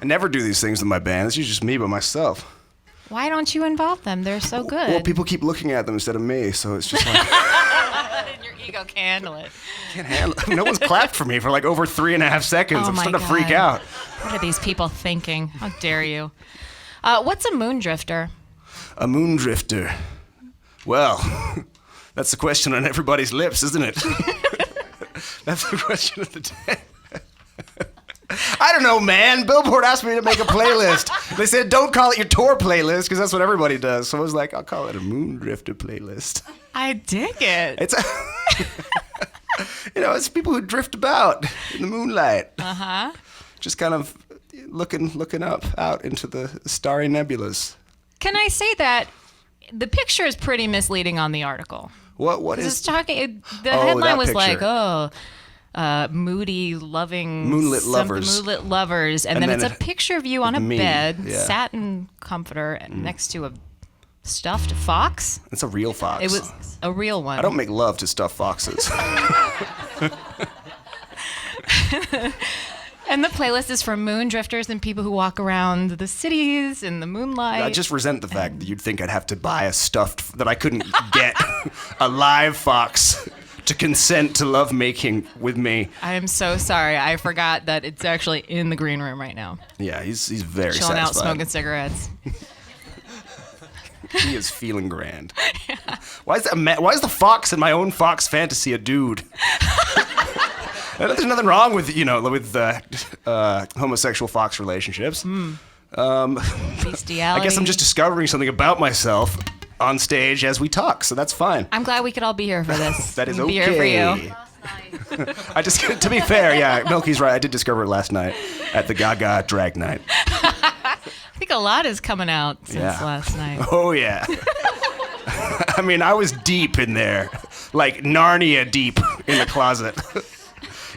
I never do these things with my band. It's usually just me by myself. Why don't you involve them? They're so good. Well, people keep looking at them instead of me, so it's just like... Your ego can't handle it. Can't handle it. No one's clapped for me for like over 3.5 seconds. I'm starting to freak out. What are these people thinking? How dare you? What's a moondrifter? A moondrifter. Well, that's the question on everybody's lips, isn't it? That's the question of the day. I don't know, man. Billboard asked me to make a playlist. They said, don't call it your tour playlist, because that's what everybody does. So I was like, I'll call it a Moondrifter playlist. I dig it. It's, it's people who drift about in the moonlight. Uh-huh. Just kind of looking up out into the starry nebulas. Can I say that the picture is pretty misleading on the article? What is... The headline was like, moody, loving... Moonlit lovers. Moonlit lovers. And then it's a picture of you on a bed, satin comforter, next to a stuffed fox. It's a real fox. It was a real one. I don't make love to stuffed foxes. And the playlist is for moondrifters and people who walk around the cities in the moonlight. I just resent the fact that you'd think I'd have to buy that I couldn't get a live fox to consent to lovemaking with me. I am so sorry. I forgot that it's actually in the green room right now. Yeah, he's very chilling satisfied. Out smoking cigarettes. He is feeling grand. Yeah. Why is the fox in my own fox fantasy a dude? There's nothing wrong with homosexual fox relationships. Bestiality. I guess I'm just discovering something about myself on stage as we talk, so that's fine. I'm glad we could all be here for this. That is okay. Be here for you. To be fair, yeah, Milky's right. I did discover it last night at the Gaga drag night. I think a lot is coming out since last night. Oh yeah. I mean, I was deep in there, like Narnia deep in the closet.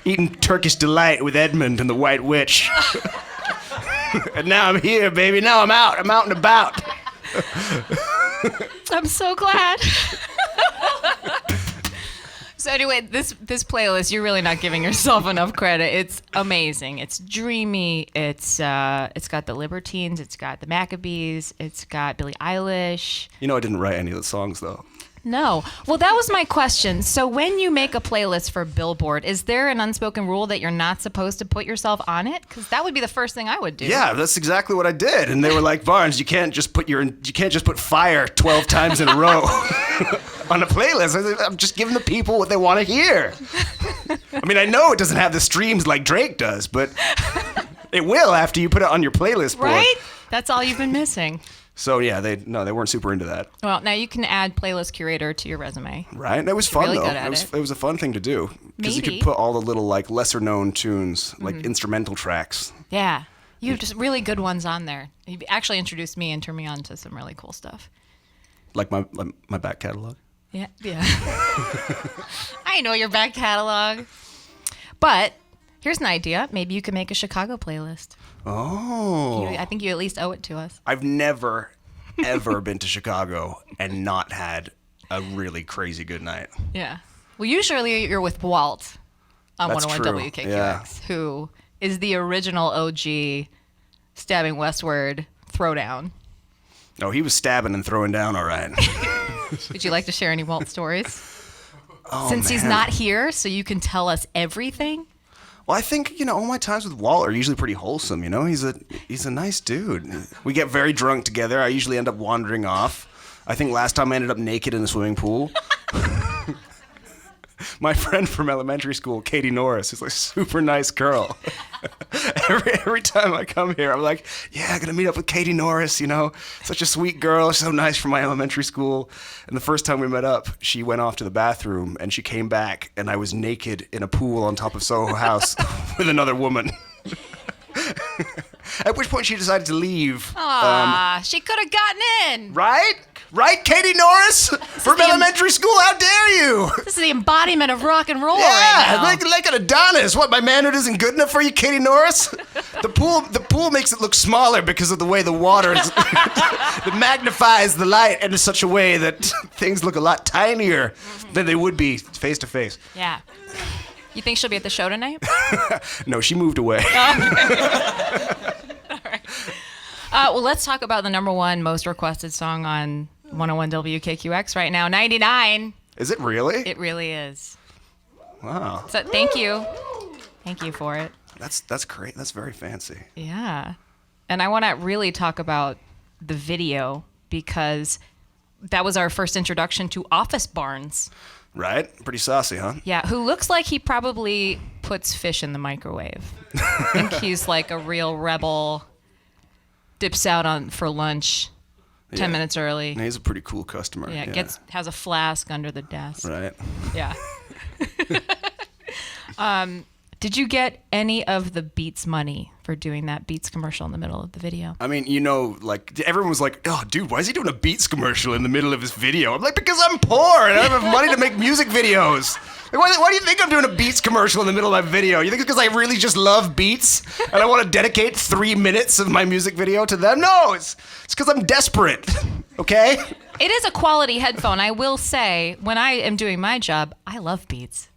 Eating Turkish Delight with Edmund and the White Witch. And now I'm here, baby. Now I'm out. I'm out and about. I'm so glad. So anyway, this playlist, you're really not giving yourself enough credit. It's amazing. It's dreamy. It's got the Libertines. It's got the Maccabees. It's got Billie Eilish. You know, I didn't write any of the songs, though. No. Well, that was my question. So when you make a playlist for Billboard, is there an unspoken rule that you're not supposed to put yourself on it? Because that would be the first thing I would do. Yeah, that's exactly what I did. And they were like, Barnes, you can't just put fire 12 times in a row on a playlist. I'm just giving the people what they want to hear. I mean, I know it doesn't have the streams like Drake does, but it will after you put it on your playlist board. Right? That's all you've been missing. So yeah, they weren't super into that. Well, now you can add playlist curator to your resume. Right, and it was fun really though. Good at it was a fun thing to do because you could put all the little like lesser known tunes, like instrumental tracks. Yeah, you have just really good ones on there. You actually introduced me and turned me on to some really cool stuff. Like my back catalog. Yeah. I know your back catalog, but here's an idea. Maybe you could make a Chicago playlist. Oh. I think you at least owe it to us. I've never, ever been to Chicago and not had a really crazy good night. Yeah. Well, usually you're with Walt on That's 101 WKQX, who is the original OG stabbing westward throwdown. Oh, he was stabbing and throwing down all right. Would you like to share any Walt stories? Since he's not here, so you can tell us everything? Well, I think, all my times with Walt are usually pretty wholesome, He's a nice dude. We get very drunk together. I usually end up wandering off. I think last time I ended up naked in the swimming pool. My friend from elementary school, Katie Norris, is a super nice girl. Every time I come here, I'm like, yeah, I'm going to meet up with Katie Norris, Such a sweet girl, so nice from my elementary school. And the first time we met up, she went off to the bathroom, and she came back, and I was naked in a pool on top of Soho House with another woman. At which point she decided to leave. She could have gotten in. Right? Right, Katie Norris? From elementary school, how dare you? This is the embodiment of rock and roll right now. like an Adonis. What, my manhood isn't good enough for you, Katie Norris? The pool makes it look smaller because of the way the water is, it magnifies the light in such a way that things look a lot tinier than they would be face to face. Yeah. You think she'll be at the show tonight? No, she moved away. Well, let's talk about the number one most requested song on 101 WKQX right now, 99. Is it really? It really is. Wow. So thank you. Thank you for it. That's great. That's very fancy. Yeah. And I want to really talk about the video because that was our first introduction to Office Barnes. Right? Pretty saucy, huh? Yeah, who looks like he probably puts fish in the microwave. I think he's like a real rebel, dips out for lunch 10 minutes early. And he's a pretty cool customer. Yeah, has a flask under the desk. Right. Yeah. Did you get any of the Beats money for doing that Beats commercial in the middle of the video? I mean, like, everyone was like, oh, dude, why is he doing a Beats commercial in the middle of his video? I'm like, because I'm poor and I don't have money to make music videos. Like, why do you think I'm doing a Beats commercial in the middle of my video? You think it's because I really just love Beats and I want to dedicate 3 minutes of my music video to them? No, it's because I'm desperate, okay? It is a quality headphone. I will say, when I am doing my job, I love Beats.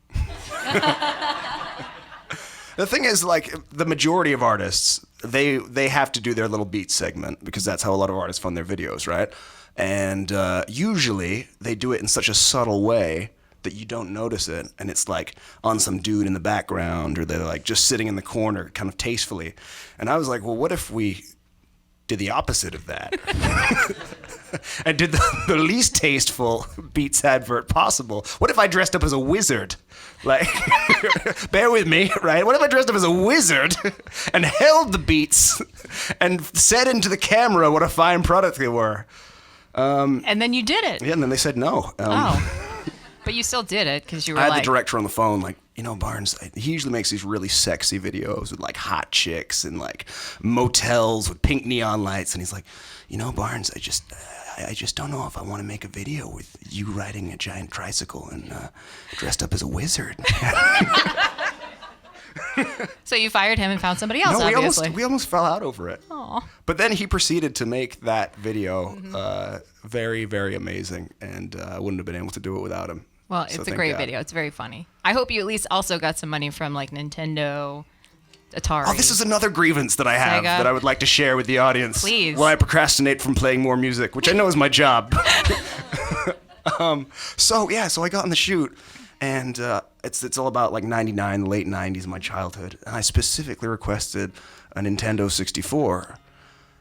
The thing is, like, the majority of artists, they have to do their little Beats segment because that's how a lot of artists fund their videos, right? And usually they do it in such a subtle way that you don't notice it, and it's like on some dude in the background, or they're like just sitting in the corner kind of tastefully. And I was like, well, what if we did the opposite of that? And did the least tasteful Beats advert possible? What if I dressed up as a wizard? Like, bear with me, right? What if I dressed up as a wizard and held the Beats and said into the camera what a fine product they were? And then you did it. Yeah, and then they said no. But you still did it because you were I had like... the director on the phone, like, Barnes, he usually makes these really sexy videos with, like, hot chicks and, like, motels with pink neon lights. And he's like, Barnes, I just don't know if I want to make a video with you riding a giant tricycle and dressed up as a wizard. So you fired him and found somebody else, No, obviously. we almost fell out over it. Aw. But then he proceeded to make that video very, very amazing, and I wouldn't have been able to do it without him. Well, So it's a thank great God. video. It's very funny. I hope you at least also got some money from, like, Nintendo, Atari. Oh, this is another grievance that I have Sega. that I would like to share with the audience. Please. While I procrastinate from playing more music, which I know is my job. So I got in the shoot, and it's all about like 99, the late 90s, my childhood. And I specifically requested a Nintendo 64.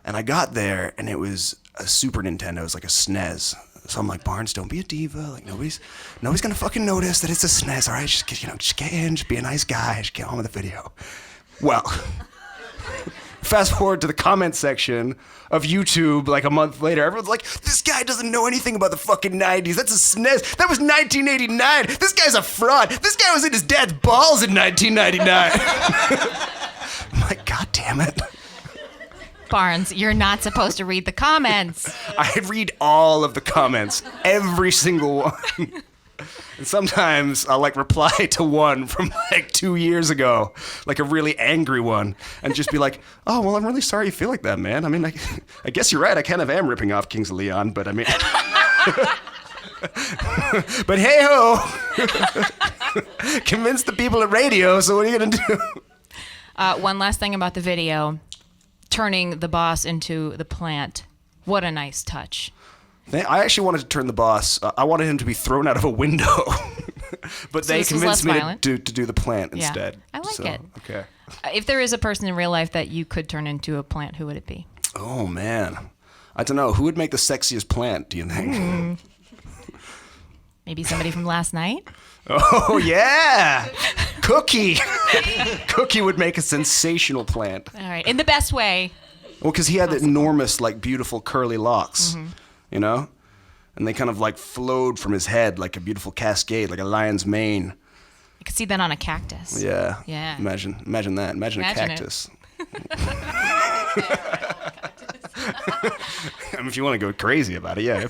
And I got there, and it was a Super Nintendo. It was like a SNES. So I'm like, Barnes, don't be a diva. Like, nobody's gonna fucking notice that it's a SNES. All right, just get in, just be a nice guy, just get on with the video. Well, fast forward to the comment section of YouTube like a month later. Everyone's like, this guy doesn't know anything about the fucking 90s. That's a SNES. That was 1989. This guy's a fraud. This guy was in his dad's balls in 1999. I'm like, God damn it. Barnes, you're not supposed to read the comments. I read all of the comments, every single one. And sometimes I'll like reply to one from like 2 years ago, like a really angry one, and just be like, oh, well, I'm really sorry you feel like that, man. I mean, I guess you're right. I kind of am ripping off Kings of Leon, but I mean, but hey-ho, convince the people at radio, so what are you going to do? One last thing about the video. Turning the boss into the plant. What a nice touch. I actually wanted to turn the boss. I wanted him to be thrown out of a window, but So they this was convinced less me violent? to do the plant Yeah. instead. I like it. Okay. If there is a person in real life that you could turn into a plant, who would it be? Oh man, I don't know. Who would make the sexiest plant? Do you think? Maybe somebody from last night? Oh yeah, Cookie. Cookie would make a sensational plant. All right. In the best way. Well, because he had the enormous, like, beautiful curly locks, you know, and they kind of like flowed from his head like a beautiful cascade, like a lion's mane. I could see that on a cactus. Yeah. Yeah. Imagine that. Imagine a Imagine it. cactus. I mean, if you want to go crazy about it, yeah.